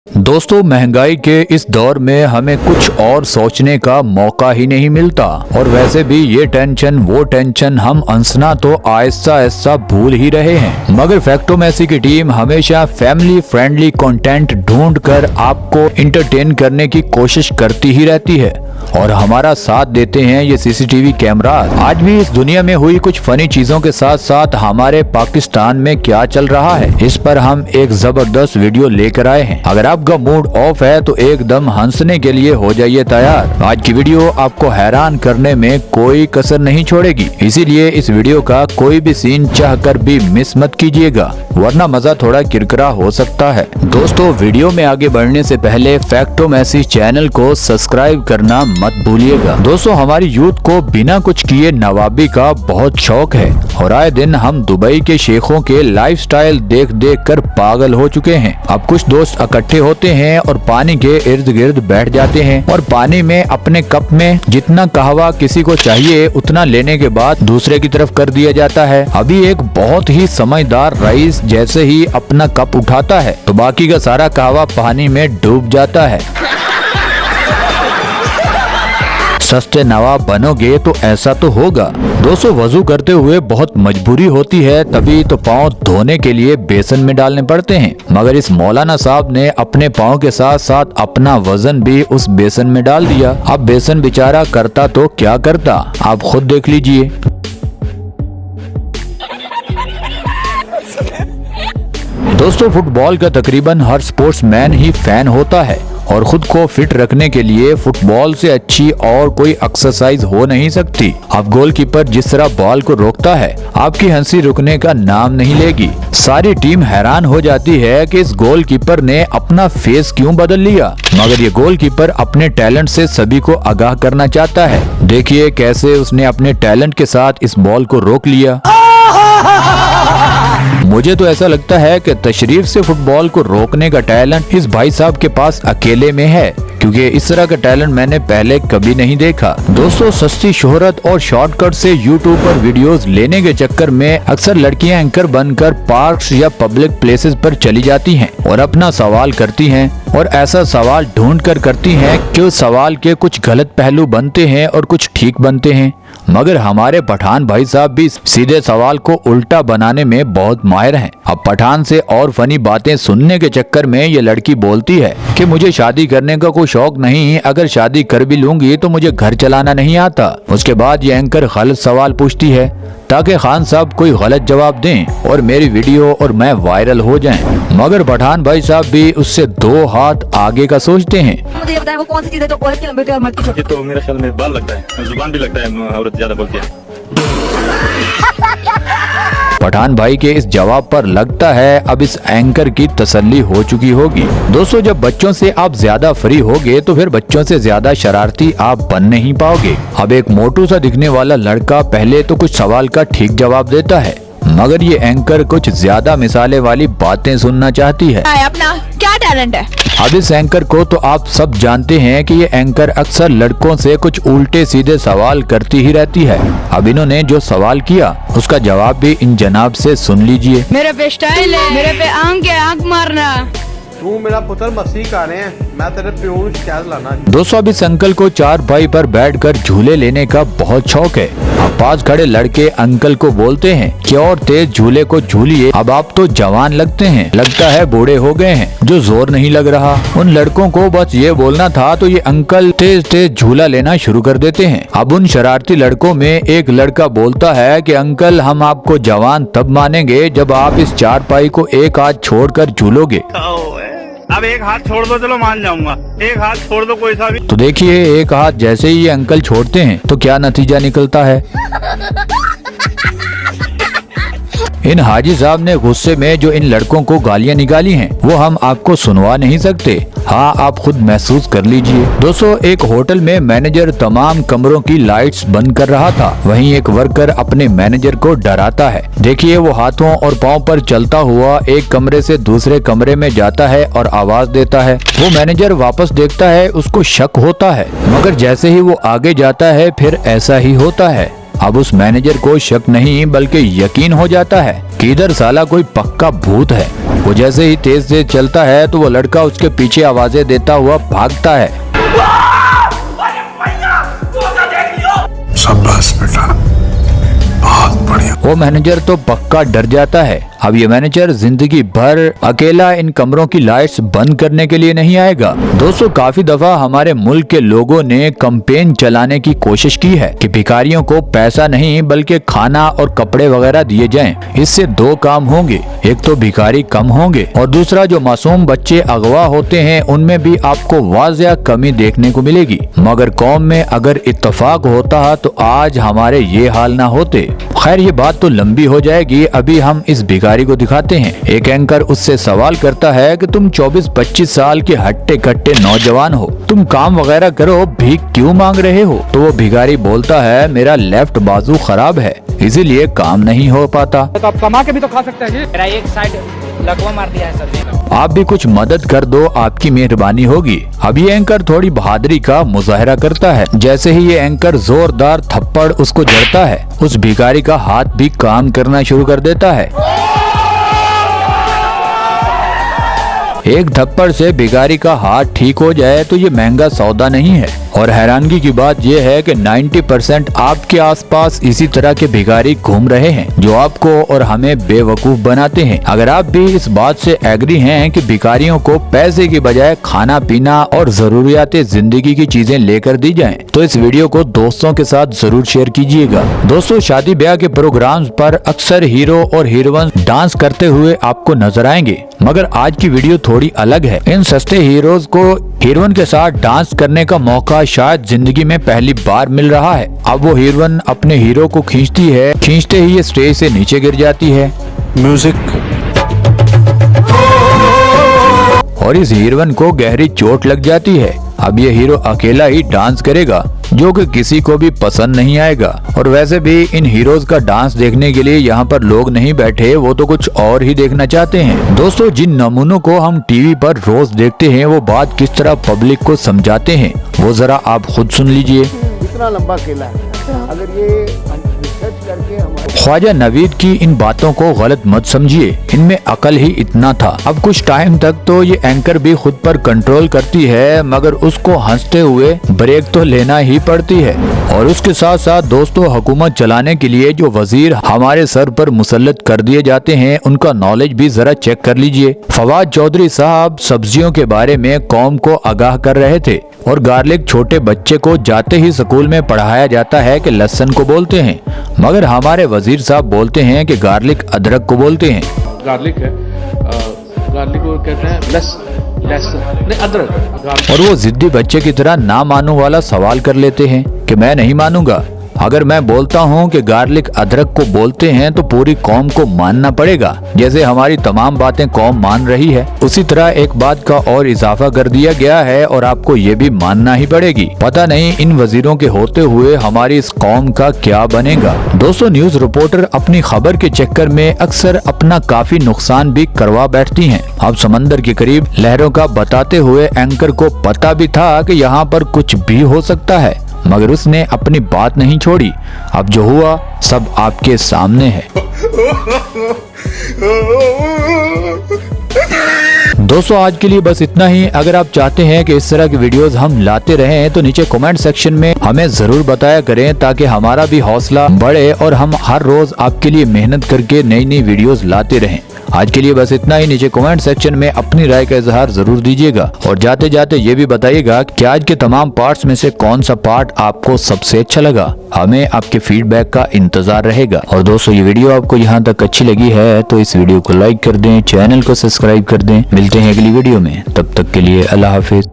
दोस्तों, महंगाई के इस दौर में हमें कुछ और सोचने का मौका ही नहीं मिलता और वैसे भी ये टेंशन वो टेंशन हम हंसना तो आहिस्ता आहिस्ता भूल ही रहे हैं। मगर फैक्टोमेसी की टीम हमेशा फैमिली फ्रेंडली कंटेंट ढूंढ कर आपको इंटरटेन करने की कोशिश करती ही रहती है और हमारा साथ देते हैं ये सीसीटीवी कैमरा। आज भी इस दुनिया में हुई कुछ फनी चीजों के साथ साथ हमारे पाकिस्तान में क्या चल रहा है, इस पर हम एक जबरदस्त वीडियो लेकर आए हैं। अगर आपका मूड ऑफ है तो एकदम हंसने के लिए हो जाइए तैयार। आज की वीडियो आपको हैरान करने में कोई कसर नहीं छोड़ेगी, इसीलिए इस वीडियो का कोई भी सीन चाहकर भी मिस मत कीजिएगा, वरना मजा थोड़ा किरकिरा हो सकता है। दोस्तों, वीडियो में आगे बढ़ने से पहले फैक्टोमेसी चैनल को सब्सक्राइब करना मत भूलिएगा। दोस्तों, हमारी यूथ को बिना कुछ किए नवाबी का बहुत शौक है और आए दिन हम दुबई के शेखों के लाइफस्टाइल देख देख कर पागल हो चुके हैं। अब कुछ दोस्त इकट्ठे होते हैं और पानी के इर्द गिर्द बैठ जाते हैं और पानी में अपने कप में जितना कहवा किसी को चाहिए उतना लेने के बाद दूसरे की तरफ कर दिया जाता है। अभी एक बहुत ही समझदार रईस जैसे ही अपना कप उठाता है तो बाकी का सारा कहवा पानी में डूब जाता है। सस्ते नवाब बनोगे तो ऐसा तो होगा। दोस्तों, वजू करते हुए बहुत मजबूरी होती है, तभी तो पाँव धोने के लिए बेसन में डालने पड़ते हैं। मगर इस मौलाना साहब ने अपने पाँव के साथ साथ अपना वजन भी उस बेसन में डाल दिया। अब बेसन बेचारा करता तो क्या करता, आप खुद देख लीजिए। दोस्तों, फुटबॉल का तकरीबन हर स्पोर्ट्समैन ही फैन होता है और खुद को फिट रखने के लिए फुटबॉल से अच्छी और कोई एक्सरसाइज हो नहीं सकती। अब गोलकीपर जिस तरह बॉल को रोकता है, आपकी हंसी रुकने का नाम नहीं लेगी। सारी टीम हैरान हो जाती है कि इस गोलकीपर ने अपना फेस क्यों बदल लिया, मगर ये गोलकीपर अपने टैलेंट से सभी को आगाह करना चाहता है। देखिए कैसे उसने अपने टैलेंट के साथ इस बॉल को रोक लिया। मुझे तो ऐसा लगता है कि तशरीफ से फुटबॉल को रोकने का टैलेंट इस भाई साहब के पास अकेले में है, क्योंकि इस तरह का टैलेंट मैंने पहले कभी नहीं देखा। दोस्तों, सस्ती शोहरत और शॉर्टकट से यूट्यूब पर वीडियोस लेने के चक्कर में अक्सर लड़कियां एंकर बनकर पार्क्स या पब्लिक प्लेसेस पर चली जाती हैं और अपना सवाल करती हैं और ऐसा सवाल ढूंढ कर करती हैं कि उस सवाल के कुछ गलत पहलू बनते हैं और कुछ ठीक बनते हैं। मगर हमारे पठान भाई साहब भी सीधे सवाल को उल्टा बनाने में बहुत माहिर हैं। अब पठान से और फनी बातें सुनने के चक्कर में ये लड़की बोलती है कि मुझे शादी करने का कोई शौक नहीं, अगर शादी कर भी लूंगी तो मुझे घर चलाना नहीं आता। उसके बाद ये एंकर गलत सवाल पूछती है ताकि खान साहब कोई गलत जवाब दें और मेरी वीडियो और मैं वायरल हो जाएं। मगर पठान भाई साहब भी उससे 2 हाथ आगे का सोचते हैं। मुझे बताएं वो कौन सी चीज है जो औरत की लंबी और मर्द की छोटी? ये तो मेरे ख्याल में बाल लगता है, जुबान भी लगता है, औरत ज्यादा बोलती है। पठान भाई के इस जवाब पर लगता है अब इस एंकर की तसल्ली हो चुकी होगी। दोस्तों, जब बच्चों से आप ज्यादा फ्री होगे तो फिर बच्चों से ज्यादा शरारती आप बन नहीं पाओगे। अब एक मोटू सा दिखने वाला लड़का पहले तो कुछ सवाल का ठीक जवाब देता है, मगर ये एंकर कुछ ज्यादा मिसाले वाली बातें सुनना चाहती है। अपना क्या टैलेंट है? अब इस एंकर को तो आप सब जानते हैं कि ये एंकर अक्सर लड़कों से कुछ उल्टे सीधे सवाल करती ही रहती है। अब इन्होंने जो सवाल किया उसका जवाब भी इन जनाब से सुन लीजिए। मेरे पे स्टाइल है, मेरे पे आंख है, आंख मारना। तू मेरा पुत्र मसीह का है, मैं तेरे प्यो को शिकायत लाना। दोस्तों, अब इस अंकल को चारपाई पर बैठकर झूले लेने का बहुत शौक है। अब पास खड़े लड़के अंकल को बोलते हैं कि और तेज झूले को झूलिए, अब आप तो जवान लगते हैं, लगता है बूढ़े हो गए हैं, जो जोर नहीं लग रहा। उन लड़कों को बस ये बोलना था तो ये अंकल तेज तेज झूला लेना शुरू कर देते हैं। अब उन शरारती लड़कों में एक लड़का बोलता है कि अंकल, हम आपको जवान तब मानेंगे जब आप इस चारपाई को एक हाथ छोड़कर झूलोगे। अब एक हाथ छोड़ दो, चलो मान जाऊंगा, एक हाथ छोड़ दो कोई सा भी। तो देखिए, एक हाथ जैसे ही ये अंकल छोड़ते हैं तो क्या नतीजा निकलता है। इन हाजी साहब ने गुस्से में जो इन लड़कों को गालियां निकाली हैं वो हम आपको सुनवा नहीं सकते। हाँ, आप खुद महसूस कर लीजिए। दोस्तों, एक होटल में मैनेजर तमाम कमरों की लाइट्स बंद कर रहा था। वहीं एक वर्कर अपने मैनेजर को डराता है। देखिए, वो हाथों और पांव पर चलता हुआ एक कमरे से दूसरे कमरे में जाता है और आवाज देता है। वो मैनेजर वापस देखता है, उसको शक होता है, मगर जैसे ही वो आगे जाता है फिर ऐसा ही होता है। अब उस मैनेजर को शक नहीं बल्कि यकीन हो जाता है कि इधर साला कोई पक्का भूत है। वो जैसे ही तेज से चलता है तो वो लड़का उसके पीछे आवाजें देता हुआ भागता है। शाबाश बेटा, बहुत बढ़िया। वो मैनेजर तो पक्का डर जाता है। अब ये मैनेजर जिंदगी भर अकेला इन कमरों की लाइट्स बंद करने के लिए नहीं आएगा। दोस्तों, काफी दफा हमारे मुल्क के लोगों ने कैंपेन चलाने की कोशिश की है कि भिखारियों को पैसा नहीं बल्कि खाना और कपड़े वगैरह दिए जाएं। इससे दो काम होंगे, एक तो भिखारी कम होंगे और दूसरा जो मासूम बच्चे अगवा होते हैं उनमें भी आपको वाज़िया कमी देखने को मिलेगी। मगर कौम में अगर इत्तेफाक होता तो आज हमारे ये हाल ना होते। खैर, ये बात तो लंबी हो जाएगी। अभी हम इस भिखारी को दिखाते हैं। एक एंकर उससे सवाल करता है कि तुम 24-25 साल के हट्टे कट्टे नौजवान हो, तुम काम वगैरह करो, भीख क्यों मांग रहे हो? तो वो भिखारी बोलता है, मेरा लेफ्ट बाजू खराब है इसीलिए काम नहीं हो पाता। तो आप कमा के भी तो खा सकते हैं जी। मेरा एक साइड लकवा मार दिया है सर जी। आप भी कुछ मदद कर दो, आपकी मेहरबानी होगी। अब ये एंकर थोड़ी बहादुरी का मुजाहरा करता है। जैसे ही ये एंकर जोरदार थप्पड़ उसको जड़ता है, उस भिखारी का हाथ भी काम करना शुरू कर देता है। एक थप्पड़ से भिखारी का हाथ ठीक हो जाए तो ये महंगा सौदा नहीं है। और हैरानगी की बात यह है कि 90% आपके आसपास इसी तरह के भिखारी घूम रहे हैं जो आपको और हमें बेवकूफ बनाते हैं। अगर आप भी इस बात से एग्री हैं कि भिखारियों को पैसे की बजाय खाना पीना और जरूरियाते जिंदगी की चीजें लेकर दी जाएं, तो इस वीडियो को दोस्तों के साथ जरूर शेयर कीजिएगा। दोस्तों, शादी ब्याह के प्रोग्राम्स पर अक्सर हीरो और हीरोइन डांस करते हुए आपको नजर आएंगे, मगर आज की वीडियो थोड़ी अलग है। इन सस्ते हीरोज को हीरोइन के साथ डांस करने का मौका शायद जिंदगी में पहली बार मिल रहा है। अब वो हीरोइन अपने हीरो को खींचती है, खींचते ही ये स्टेज से नीचे गिर जाती है। म्यूजिक। और इस हीरोइन को गहरी चोट लग जाती है। अब ये हीरो अकेला ही डांस करेगा जो कि किसी को भी पसंद नहीं आएगा। और वैसे भी इन हीरोज का डांस देखने के लिए यहाँ पर लोग नहीं बैठे, वो तो कुछ और ही देखना चाहते हैं। दोस्तों, जिन नमूनों को हम टीवी पर रोज देखते हैं वो बात किस तरह पब्लिक को समझाते हैं वो जरा आप खुद सुन लीजिए। इतना लंबा किला है, अगर ये रिसर्च करके हमारे ख्वाजा नवीद की इन बातों को गलत मत समझिए, इनमें अकल ही इतना था। अब कुछ टाइम तक तो ये एंकर भी खुद पर कंट्रोल करती है, मगर उसको हंसते हुए ब्रेक तो लेना ही पड़ती है। और उसके साथ साथ दोस्तों, हुकूमत चलाने के लिए जो वजीर हमारे सर पर मुसल्लत कर दिए जाते हैं उनका नॉलेज भी जरा चेक कर लीजिए। फवाद चौधरी साहब सब्जियों के बारे में कौम को आगाह कर रहे थे और गार्लिक छोटे बच्चे को जाते ही स्कूल में पढ़ाया जाता है कि लहसुन को बोलते हैं, मगर हमारे वजीर साहब बोलते हैं कि गार्लिक अदरक को बोलते हैं। गार्लिक है, गार्लिक को कहते हैं लहसुन नहीं अदरक। और वो जिद्दी बच्चे की तरह ना मानू वाला सवाल कर लेते हैं कि मैं नहीं मानूंगा। अगर मैं बोलता हूँ कि गार्लिक अदरक को बोलते हैं तो पूरी कौम को मानना पड़ेगा। जैसे हमारी तमाम बातें कौम मान रही है, उसी तरह एक बात का और इजाफा कर दिया गया है और आपको ये भी मानना ही पड़ेगी। पता नहीं इन वजीरों के होते हुए हमारी इस कौम का क्या बनेगा। दोस्तों, न्यूज रिपोर्टर अपनी खबर के चक्कर में अक्सर अपना काफी नुकसान भी करवा बैठती हैं। अब समंदर के करीब लहरों का बताते हुए एंकर को पता भी था कि यहाँ पर कुछ भी हो सकता है, मगर उसने अपनी बात नहीं छोड़ी। अब जो हुआ सब आपके सामने है। दोस्तों, आज के लिए बस इतना ही। अगर आप चाहते हैं कि इस तरह की वीडियोस हम लाते रहें तो नीचे कमेंट सेक्शन में हमें जरूर बताया करें, ताकि हमारा भी हौसला बढ़े और हम हर रोज आपके लिए मेहनत करके नई नई वीडियोस लाते रहें। आज के लिए बस इतना ही। नीचे कमेंट सेक्शन में अपनी राय का इजहार जरूर दीजिएगा और जाते जाते ये भी बताइएगा कि आज के तमाम पार्ट्स में से कौन सा पार्ट आपको सबसे अच्छा लगा। हमें आपके फीडबैक का इंतजार रहेगा। और दोस्तों, ये वीडियो आपको यहाँ तक अच्छी लगी है तो इस वीडियो को लाइक कर दें, चैनल को सब्सक्राइब कर दें। मिलते हैं अगली वीडियो में, तब तक के लिए अल्लाह हाफिज।